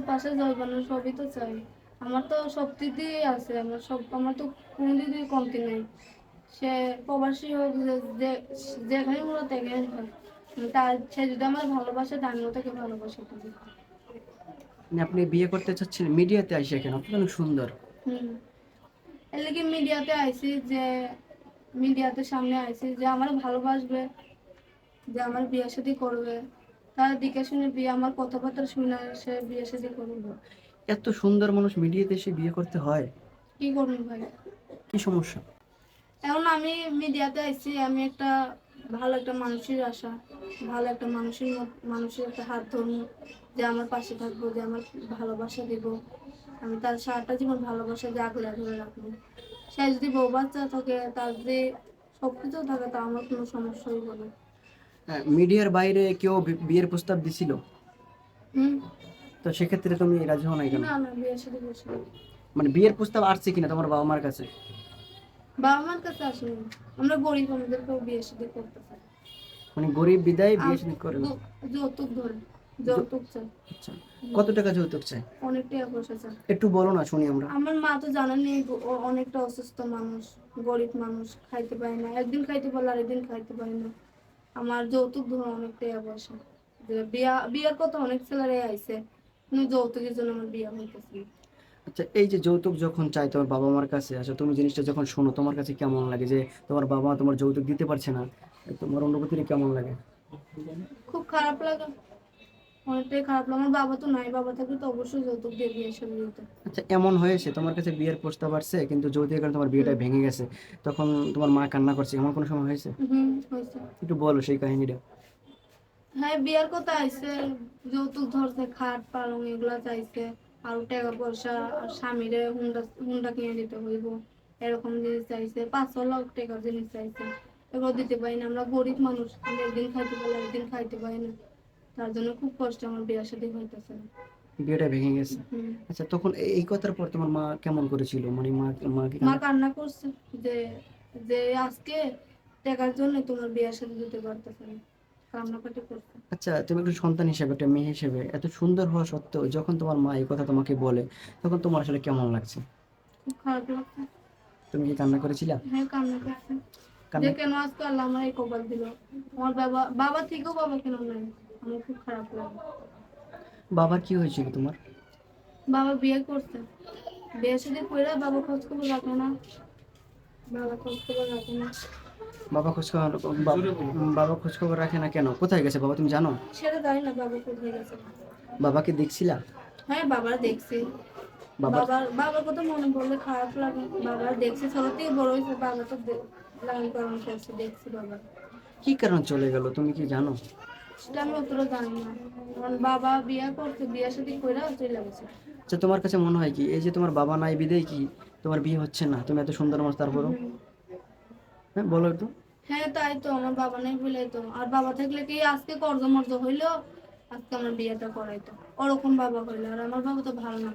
পাশে যাইবা না, সবই তো চাই। আমার তো সব দিক দিয়েই আছে, আমার তো কোনো দিক দিয়ে কমতি নেই। সে প্রবাসী হোক, যেখানে মূলত এখানে হোক, তার সে যদি আমার ভালোবাসে, তা আমিও তাকে ভালোবাসি। মানে আপনি বিয়ে করতে চাচ্ছেন মিডিয়াতে আইসা কেন? আপনি অনেক সুন্দর। হুম, এর লাগি মিডিয়াতে আইছি, যে মিডিয়াতে সামনে আইছি যে আমার ভালোবাসবে, যে আমার বিয়ে শাদী করবে, তার দিকে শুনে বিয়ে, আমার কথাবার্তা শুনে সে বিয়ে শাদী করবে। এত সুন্দর মানুষ মিডিয়াতে এসে বিয়ে করতে হয়? কি করবো ভাই? কি সমস্যা? এখন আমি মিডিয়াতে আইছি, আমি একটা ভালো একটা মানুষের আশা, ভালো একটা মানুষের একটা হাত ধরবো, যে আমার পাশে থাকবো, যে আমার ভালোবাসা দিব, আমি তার সারাটা জীবন ভালোবাসা দিয়ে আগলে ধরে রাখবো। সে যদি বউ বাচ্চা থাকে, তার যদি সবকিছু থাকে, তা আমার কোনো সমস্যা হইব না। মিডিয়ার বাইরে কেউ বিয়ের প্রস্তাব দিছিল? হুম। তো সেক্ষেত্রে তুমি রাজি হও নাই কেন? না না, বিয়ে শাদী করছি না। মানে বিয়ের প্রস্তাব আসছে কিনা তোমার বাবা মার কাছে? বাবা মার কাছে আসেনি। আমরা গরিব, আমাদেরকেও বিয়ে শাদী করতে চাই। মানে গরিব বিদায় বিয়ে শাদী করে না? যৌতুক ধরে, য- যৌতুক চাই। আচ্ছা, কত টাকা যৌতুক চাই? অনেক টাকা পয়সা চাই। একটু বলো না শুনি আমরা। আমার মা তো জানেনই, অনেকটা অসুস্থ মানুষ, গরিব মানুষ, খাইতে পারে না, একদিন খাইতে পারলে আরেকদিন খাইতে পারে না। আমার যৌতুক ধরে অনেক টাকা পয়সা, যে বিয়ার কথা অনেক ছেলেরাই আইছে, কিন্তু যৌতুকের জন্য আমার বিয়ে হইতেছে না। আচ্ছা, এই যে যৌতুক যখন চাই তোমার বাবা মার কাছে, আচ্ছা তুমি জিনিসটা যখন শোনো তোমার কাছে কেমন লাগে যে তোমার বাবা তোমার যৌতুক দিতে পারছে না? তোমার অনুভূতিটা কেমন লাগে? খুব খারাপ লাগে, অনেকটাই খারাপ লাগে। আমার বাবা তো নাই, বাবা থাকলে তো অবশ্যই যৌতুক দিয়ে বিয়ে শাদী দিত। আচ্ছা, এমন হয়েছে তোমার কাছে বিয়ের প্রস্তাব আসছে কিন্তু যৌতুকের কারণে তোমার বিয়েটা হুম। ভেঙে গেছে, তখন তোমার মা কান্না করছে, এমন কোনো সময় হয়েছে? হুম, হয়েছে। একটু বলো সেই কাহিনীটা। হ্যাঁ, বিয়ার কথা আইছে, যৌতুক ধরছে, খাট পালং এগুলা চাইছে, আর টাকা পয়সা, আর স্বামীরে হুন্ডা হুন্ডা কিনে দিতে হইব, এরকম জিনিস চাইছে, 5-6 লাখ টাকার জিনিস চাইছে। এগুলো দিতে পারি না, আমরা গরিব মানুষ, আমরা একদিন খাইতে পারলে একদিন খাইতে পারি না। তার জন্য খুব কষ্ট, আমার বিয়ের সাথে হইতেছে না। বিয়েটা ভেঙে গেছে। হুম। আচ্ছা, তখন এই কথার পর তোমার মা কেমন করেছিল? মানে মা কি মা কান্না? কান্না করছে, যে যে আজকে টাকার জন্য তোমার বিয়ের সাথে দিতে পারতেছে না, কান্নাকাটি করছে। আচ্ছা, তুমি একটু সন্তান হিসেবে, একটা মেয়ে হিসেবে, এত সুন্দর হওয়া সত্ত্বেও যখন তোমার মা এই কথা তোমাকে বলে, তখন তোমার আসলে কেমন লাগছে? খুব খারাপ লাগছে। তুমি কি কান্না করেছিলা? হ্যাঁ, কান্না করছে, যে কান্না? কেন আজকে আল্লাহ আমার এই কপাল দিল। আমার বাবা বাবা থেকেও বাবা কেন নাই, আমার খুব খারাপ লাগে। বাবার কি হয়েছিল তোমার? বাবা বিয়ে করছে, বিয়ে শাদী করে বাবা খোঁজ খবর রাখে না, বাবা খোঁজ খবর রাখে না। বাবা খোঁজ খবর বাবা খোঁজ খবর রাখে না কেন? কোথায় গেছে বাবা তুমি জানো? সেটা জানি না বাবা কোথায় গেছে। বাবাকে দেখছিলা? হ্যাঁ, বাবার দেখছি। বাবার বাবার কথা মনে পড়লে খারাপ লাগে। বাবার দেখছি, ছোট থেকে বড় হয়েছে, বাবা তো লালন পালন করছে, দেখছি বাবা। কি কারণে চলে গেল তুমি কি জানো? সেটা আমি অতটা জানি না, কারণ বাবা বিয়ে করছে, বিয়ে শাদী করে চলে গেছে। আচ্ছা, তোমার কাছে মনে হয় কি এই যে তোমার বাবা নাই বিদেয় কি তোমার বিয়ে হচ্ছে না? তুমি এত সুন্দর মানুষ তারপরও। হুম। হ্যাঁ, বলো একটু। হ্যাঁ, তাই তো, আমার বাবা নেই বলে তো। আর বাবা থাকলে কি আজকে কর্জমর্জ হইলো, আজকে আমার বিয়েটা করাইতো, ওরকম বাবা হইলো। আর আমার বাবা তো ভালো না,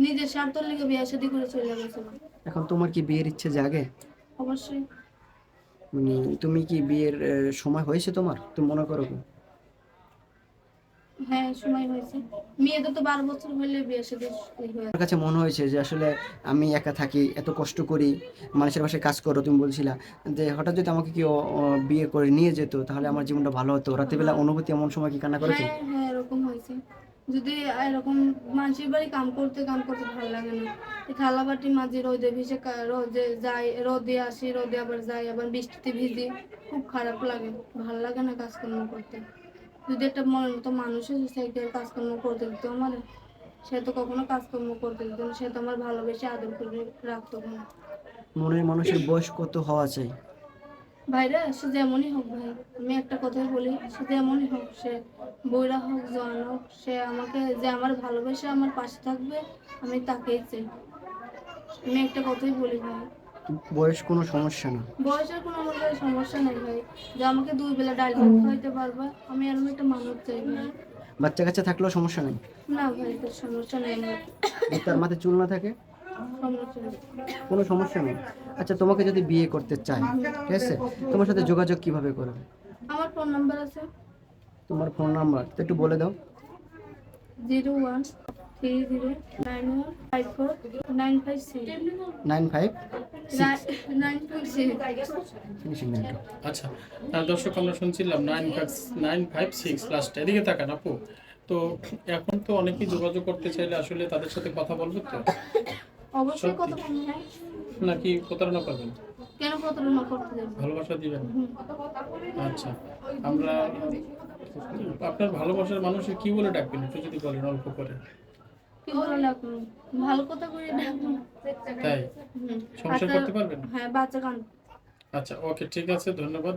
নিজের স্বার্থের লিগে বিয়ে শাদী করে চলে গেছিল। এখন তোমার কি বিয়ের ইচ্ছে জাগে? অবশ্যই। মানে তুমি কি বিয়ের সময় হয়েছে তোমার, তুমি মনে করো কি? হ্যাঁ, সময় হয়েছে। মেয়েদের তো 12 বছর হইলে বিয়ে শাদী হয়ে। আমার কাছে মনে হয়েছে যে আসলে আমি একা থাকি, এত কষ্ট করি, মানুষের বাসায় কাজ করো, তুমি বলছিলা যে হঠাৎ যদি আমাকে কেউ বিয়ে করে নিয়ে যেত তাহলে আমার জীবনটা ভালো হতো। রাতের বেলা অনুভূতি এমন সময় কি কান্না করেছো? হ্যাঁ হ্যাঁ, এরকম হয়েছে। যদি এরকম মানুষের বাড়ি কাম করতে ভালো লাগে না, এই থালা বাটি মাঝে রোদে ভিজে, রোদে যাই, রোদে আসি, রোদে আবার যাই, আবার বৃষ্টিতে ভিজি, খুব খারাপ লাগে, ভালো লাগে না কাজকর্ম করতে। যদি একটা মনের মতো মানুষের সাইডে কাজকর্ম করতে দিত আমার, সে তো কখনো কাজকর্ম করতে দিত না, সে তো আমার ভালোবেসে আদর করে রাখতো না। মনের মানুষের বয়স কত হওয়া চাই? ভাইরা, সে যেমনই হোক ভাই, আমি একটা কথাই বলি, সে যেমনই হোক, সে বইরা হোক, জওয়ান হোক, সে আমাকে, যে আমার ভালোবেসে আমার পাশে থাকবে, আমি তাকেই চাই। আমি একটা কথাই বলি ভাই, বয়স কোনো সমস্যা না। বয়সের কোনো আমার কাছে সমস্যা নেই ভাই, যে আমাকে 2 বেলা ডাল ভাত খাওয়াইতে পারবে, আমি এরকম একটা মানুষ চাই ভাই। বাচ্চা কাচ্চা থাকলেও সমস্যা নেই? না ভাই, তোর সমস্যা নেই আমার, যদি তার মাথায় চুল না থাকে? সমস্যা নেই। কোনো সমস্যা নেই। আচ্ছা, তোমাকে যদি বিয়ে করতে চায়, ঠিক আছে, তোমার সাথে যোগাযোগ কিভাবে করবে? আমার ফোন নাম্বার আছে, তোমার ফোন নাম্বার একটু বলে দাও। 01 3091549596 95 956 ফিনিশিং নাম্বার। আচ্ছা, দর্শক আমরা শুনছিলাম 956 লাস্ট। এদিকে তাকান আপু। তো এখন তো অনেকেই যোগাযোগ করতে চাইলে আসলে তাদের সাথে কথা বলবে তো, অবশ্যই কত কম হয়। নাকি প্রতারণা করবেন? কেন প্রতারণা করতে যাবে? ভালোবাসা দিবেন? আচ্ছা, আমরা আপনার ভালোবাসার মানুষের কি বলে ডাকবেন একটু যদি বলেন অল্প করে। কি বলে ডাকুন? ভালো কথা করে ডাকুন। তাই হুম। সংসার আচ্ছা, করতে পারবেন? হ্যাঁ বাচ্চা কান আচ্ছা, ওকে, ঠিক আছে, ধন্যবাদ।